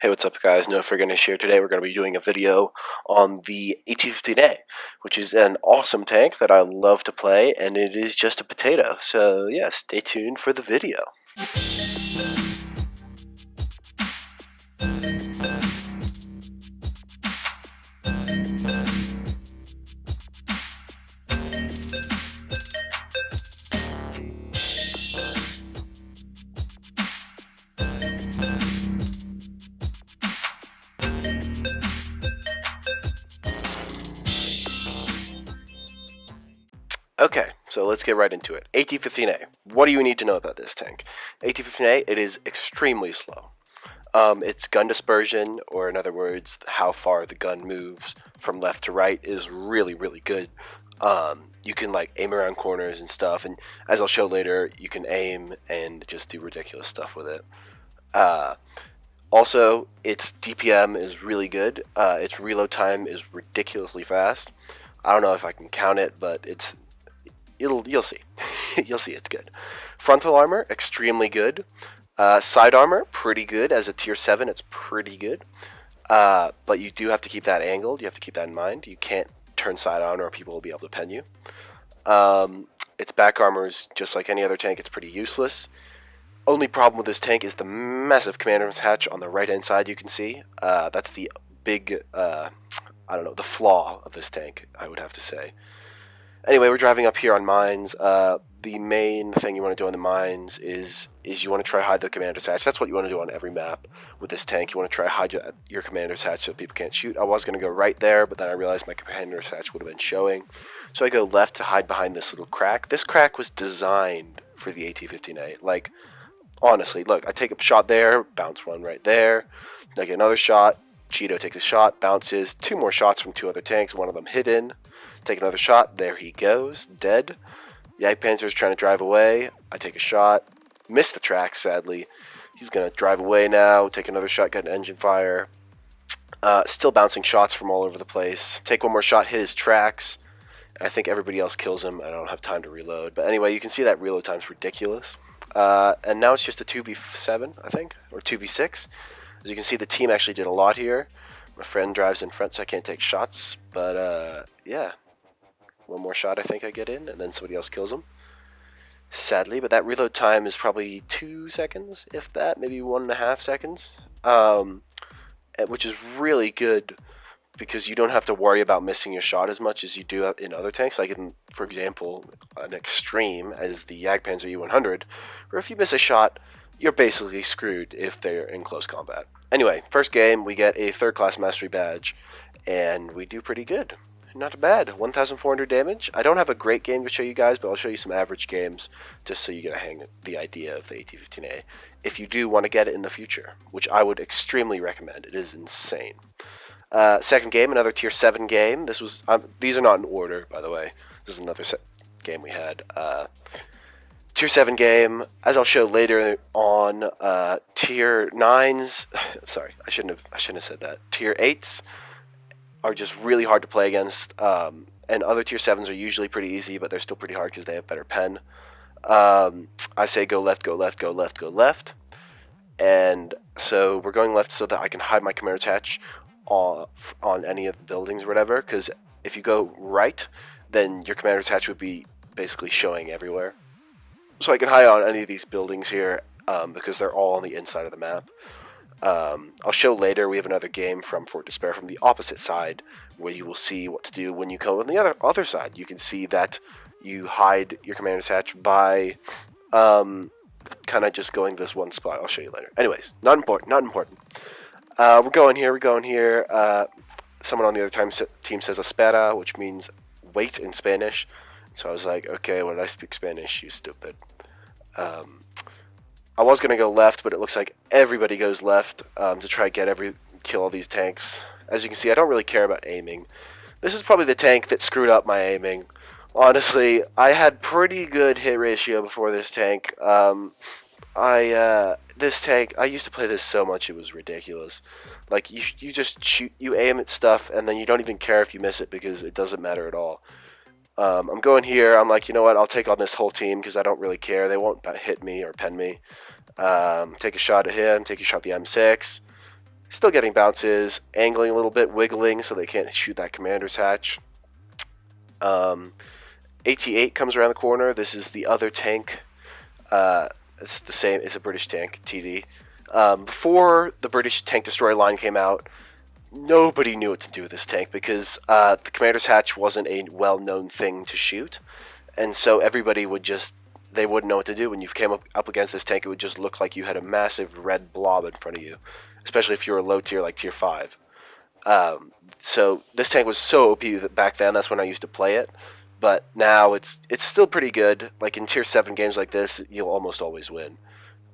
Hey, what's up guys? No Finish here. Today we're going to be doing a video on the AT15A, which is an awesome tank that I love to play, and it is just a potato. So yeah, stay tuned for the video. Okay, so let's get right into it. AT15A. What do you need to know about this tank? AT15A, it is extremely slow. Its gun dispersion, or in other words, how far the gun moves from left to right, is really good. You can like aim around corners and stuff, and as I'll show later, you can aim and just do ridiculous stuff with it. Also, its DPM is really good. Its reload time is ridiculously fast. I don't know if I can count it, but you'll see. You'll see it's good. Frontal armor, extremely good. Side armor, pretty good. As a tier 7, it's pretty good. But you do have to keep that angled. You have to keep that in mind. You can't turn side on or people will be able to pen you. Its back armor is just like any other tank. It's pretty useless. Only problem with this tank is the massive commander's hatch on the right hand side you can see. That's the big, I don't know, the flaw of this tank, I would have to say. Anyway, we're driving up here on mines. The main thing you want to do on the mines is you want to try hide the commander's hatch. That's what you want to do on every map with this tank. You want to try hide your commander's hatch so people can't shoot. I was going to go right there, but then I realized my commander's hatch would have been showing. So I go left to hide behind this little crack. This crack was designed for the AT15A. Like, honestly, look, I take a shot there, bounce one right there. I get another shot. Cheeto takes a shot, bounces. 2 more shots from 2 other tanks, one of them hidden. Take another shot. There he goes, dead. Jagdpanzer's trying to drive away. I take a shot. Missed the track, sadly. He's going to drive away now. Take another shot, get an engine fire. Still bouncing shots from all over the place. Take one more shot, hit his tracks. I think everybody else kills him. I don't have time to reload. But anyway, you can see that reload time's ridiculous. And now it's just a 2v7, I think, or 2v6. As you can see, the team actually did a lot here. My friend drives in front, so I can't take shots. But, yeah. One more shot I think I get in, and then somebody else kills him. Sadly, but that reload time is probably 2 seconds, if that, maybe 1.5 seconds. Which is really good because you don't have to worry about missing your shot as much as you do in other tanks. Like, for example, an extreme as the Jagdpanzer E100, where if you miss a shot, you're basically screwed if they're in close combat. Anyway, first game, we get a 3rd class mastery badge, and we do pretty good. Not bad. 1,400 damage. I don't have a great game to show you guys, but I'll show you some average games just so you get the idea of the AT15A. If you do want to get it in the future, which I would extremely recommend. It is insane. Second game, another tier 7 game. This was these are not in order, by the way. This is another game we had. Tier 7 game, as I'll show later on. Tier 9s. Sorry, I shouldn't have said that. Tier 8s. Are just really hard to play against, and other tier 7s are usually pretty easy, but they're still pretty hard because they have better pen. I say go left, go left, go left, go left, and so we're going left so that I can hide my commander's hatch on any of the buildings or whatever, because if you go right, then your commander's hatch would be basically showing everywhere. So I can hide on any of these buildings here, because they're all on the inside of the map. I'll show later, we have another game from Fort Despair from the opposite side where you will see what to do when you come on the other side. You can see that you hide your commander's hatch by kind of just going this one spot. I'll show you later. Anyways, not important. We're going here. Someone on the other team says espera, which means wait in Spanish. So I was like, okay, when I speak Spanish, you stupid. I was going to go left, but it looks like everybody goes left to try to kill all these tanks. As you can see, I don't really care about aiming. This is probably the tank that screwed up my aiming. Honestly, I had pretty good hit ratio before this tank. This tank, I used to play this so much it was ridiculous. Like, you just shoot, you aim at stuff, and then you don't even care if you miss it because it doesn't matter at all. I'm going here. I'm like, you know what? I'll take on this whole team because I don't really care. They won't hit me or pen me. Take a shot at him. Take a shot at the M6. Still getting bounces, angling a little bit, wiggling so they can't shoot that commander's hatch. AT8 comes around the corner. This is the other tank. It's the same. It's a British tank, TD. Before the British tank destroyer line came out, nobody knew what to do with this tank because the commander's hatch wasn't a well-known thing to shoot, and so everybody would just, they wouldn't know what to do. When you came up against this tank, it would just look like you had a massive red blob in front of you, especially if you were low tier like tier 5. So this tank was so OP back then. That's when I used to play it. But now it's still pretty good. Like in tier 7 games like this, you'll almost always win.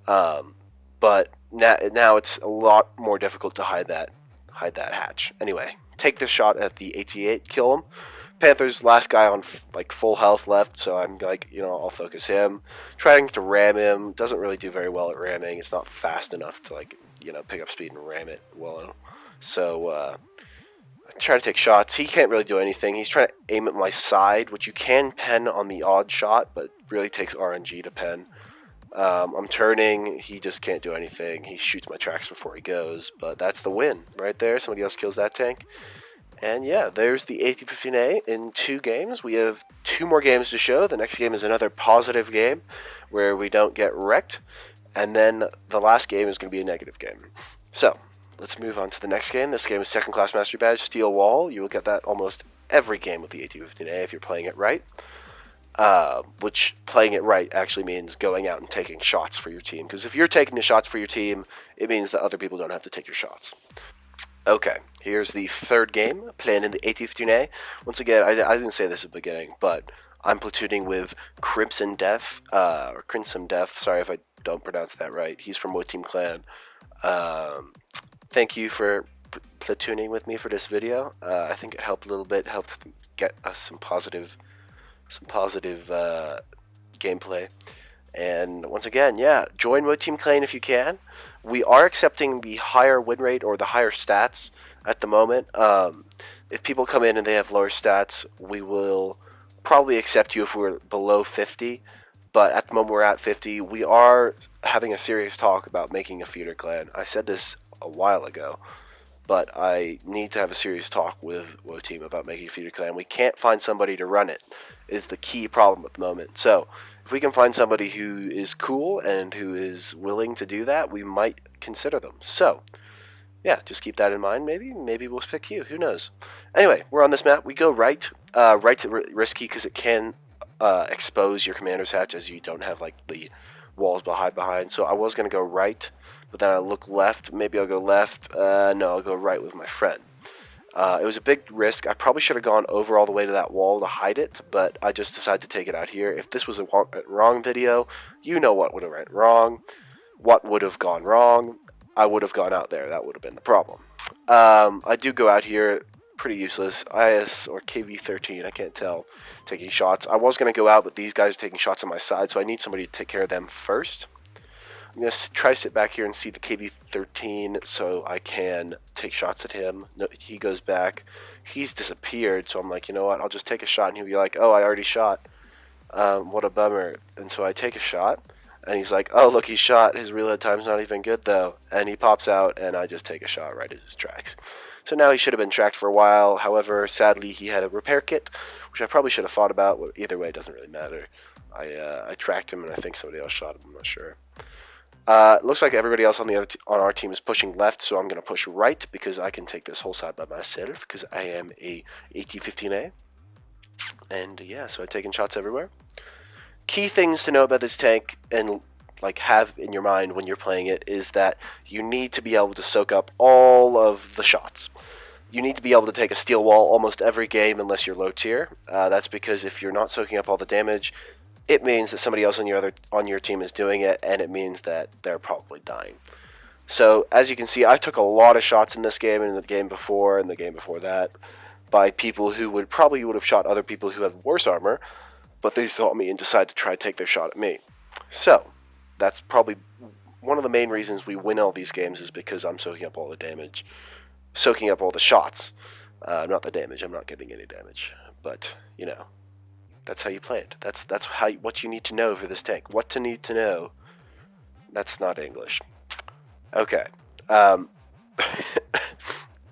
But now it's a lot more difficult to hide that hatch. Anyway, take this shot at the AT8, kill him. Panther's last guy on like full health left, so I'm like, I'll focus him. Trying to ram him, doesn't really do very well at ramming. It's not fast enough to like, pick up speed and ram it well. So I try to take shots. He can't really do anything. He's trying to aim at my side, which you can pen on the odd shot, but it really takes RNG to pen. I'm turning. He just can't do anything. He shoots my tracks before he goes, but that's the win right there. Somebody else kills that tank. And yeah, there's the AT15A in 2 games. We have 2 more games to show. The next game is another positive game where we don't get wrecked. And then the last game is going to be a negative game. So, let's move on to the next game. This game is Second Class Mastery Badge, Steel Wall. You will get that almost every game with the AT15A if you're playing it right. Which playing it right actually means going out and taking shots for your team. Because if you're taking the shots for your team, it means that other people don't have to take your shots. Okay, here's the 3rd game, playing in the AT15A. Once again, I didn't say this at the beginning, but I'm platooning with CrinsomDeath, or CrinsomDeath, sorry if I don't pronounce that right. He's from WoTeam clan. Thank you for platooning with me for this video. I think it helped a little bit, helped get us some positive gameplay. And once again, yeah, join WoTeam clan if you can. We are accepting the higher win rate or the higher stats at the moment. If people come in and they have lower stats, we will probably accept you if we're below 50. But at the moment we're at 50. We are having a serious talk about making a feeder clan. I said this a while ago, but I need to have a serious talk with WoTeam about making a feeder clan. We can't find somebody to run it, is the key problem at the moment. So if we can find somebody who is cool and who is willing to do that, we might consider them. So yeah, just keep that in mind. Maybe we'll pick you. Who knows? Anyway, we're on this map. We go right. Right's risky because it can expose your commander's hatch as you don't have like the walls behind. So I was going to go right, but then I look left. Maybe I'll go left. No, I'll go right with my friend. It was a big risk. I probably should have gone over all the way to that wall to hide it, but I just decided to take it out here. If this was a wrong video, you know what would have went wrong. What would have gone wrong? I would have gone out there. That would have been the problem. I do go out here. Pretty useless. IS or KV13, I can't tell. Taking shots. I was going to go out, but these guys are taking shots on my side, so I need somebody to take care of them first. I'm going to try to sit back here and see the KV13 so I can take shots at him. No, he goes back. He's disappeared, so I'm like, you know what? I'll just take a shot, and he'll be like, oh, I already shot. What a bummer. And so I take a shot, and he's like, oh, look, he shot. His reload time's not even good, though. And he pops out, and I just take a shot right at his tracks. So now he should have been tracked for a while. However, sadly, he had a repair kit, which I probably should have thought about. Either way, it doesn't really matter. I tracked him, and I think somebody else shot him. I'm not sure. It looks like everybody else on our team is pushing left, so I'm going to push right because I can take this whole side by myself because I am a AT15A. And yeah, so I've taken shots everywhere. Key things to know about this tank and like have in your mind when you're playing it is that you need to be able to soak up all of the shots. You need to be able to take a steel wall almost every game unless you're low tier. That's because if you're not soaking up all the damage, it means that somebody else on your team is doing it, and it means that they're probably dying. So as you can see, I took a lot of shots in this game and in the game before and the game before that by people who would have shot other people who had worse armor, but they saw me and decided to try to take their shot at me. So that's probably one of the main reasons we win all these games is because I'm soaking up all the damage, soaking up all the shots. Not the damage. I'm not getting any damage, but you know, that's how you play it. That's what you need to know for this tank. What to need to know. That's not English. Okay.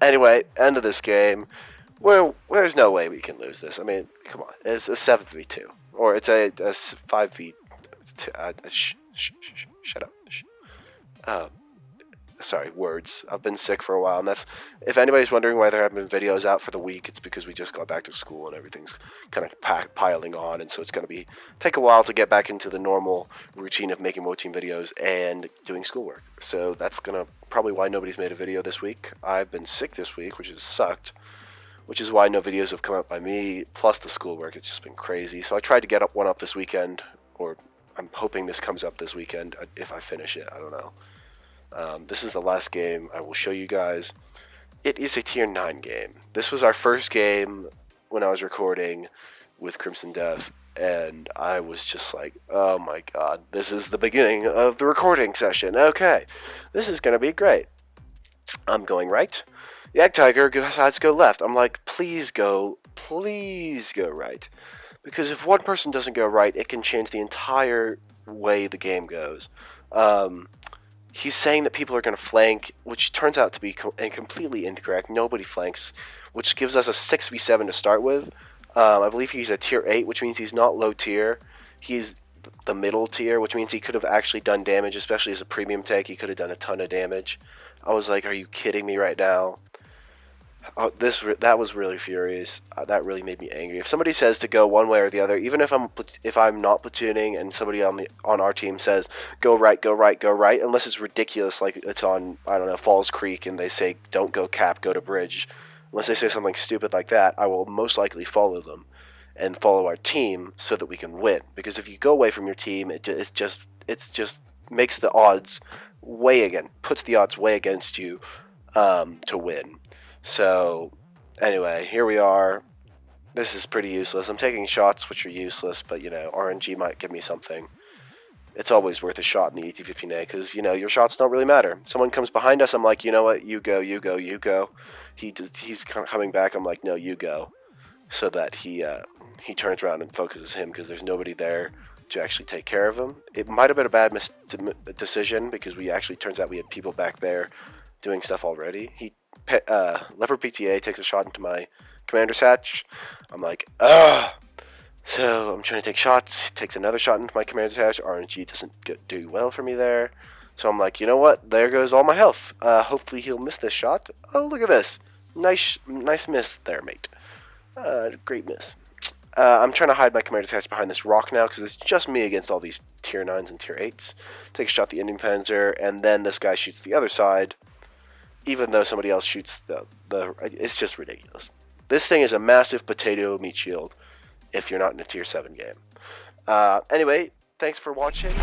Anyway, end of this game. There's no way we can lose this. I mean, come on. It's a 7v2. Or it's a 5v... shut up. Sorry, words. I've been sick for a while, and that's... If anybody's wondering why there haven't been videos out for the week, it's because we just got back to school and everything's kind of piling on, and so it's going to take a while to get back into the normal routine of making WoTeam videos and doing schoolwork. So that's going to probably why nobody's made a video this week. I've been sick this week, which has sucked, which is why no videos have come out by me, plus the schoolwork. It's just been crazy. So I tried to get one up this weekend, or I'm hoping this comes up this weekend if I finish it. I don't know. This is the last game I will show you guys. It is a tier 9 game. This was our first game when I was recording with CrinsomDeath, and I was just like, oh my god, this is the beginning of the recording session. Okay, this is going to be great. I'm going right. The Egg Tiger decides to go left. I'm like, please go right. Because if one person doesn't go right, it can change the entire way the game goes. He's saying that people are going to flank, which turns out to be completely incorrect. Nobody flanks, which gives us a 6v7 to start with. I believe he's a tier 8, which means he's not low tier. He's the middle tier, which means he could have actually done damage, especially as a premium tank. He could have done a ton of damage. I was like, are you kidding me right now? That was really furious. That really made me angry. If somebody says to go one way or the other, even if I'm not platooning and somebody on our team says go right, unless it's ridiculous, like it's on, I don't know, Falls Creek, and they say don't go cap, go to bridge. Unless they say something stupid like that, I will most likely follow them and follow our team so that we can win. Because if you go away from your team, it just makes the odds puts the odds way against you to win. So, anyway, here we are. This is pretty useless. I'm taking shots which are useless, but, you know, RNG might give me something. It's always worth a shot in the AT15A, because, you know, your shots don't really matter. Someone comes behind us, I'm like, you know what, you go. He's coming back, I'm like, no, you go. So that he turns around and focuses him, because there's nobody there to actually take care of him. It might have been a bad decision, because turns out we had people back there doing stuff already. Leopard PTA takes a shot into my commander's hatch. I'm like, ugh. So I'm trying to take shots. He takes another shot into my commander's hatch. RNG doesn't do well for me there. So I'm like, you know what? There goes all my health. Hopefully he'll miss this shot. Oh, look at this. Nice miss there, mate. Great miss. I'm trying to hide my commander's hatch behind this rock now, because it's just me against all these tier 9s and tier 8s. Take a shot at the Indian Panzer, and then this guy shoots the other side. Even though somebody else shoots it's just ridiculous. This thing is a massive potato meat shield if you're not in a tier 7 game. Anyway, thanks for watching.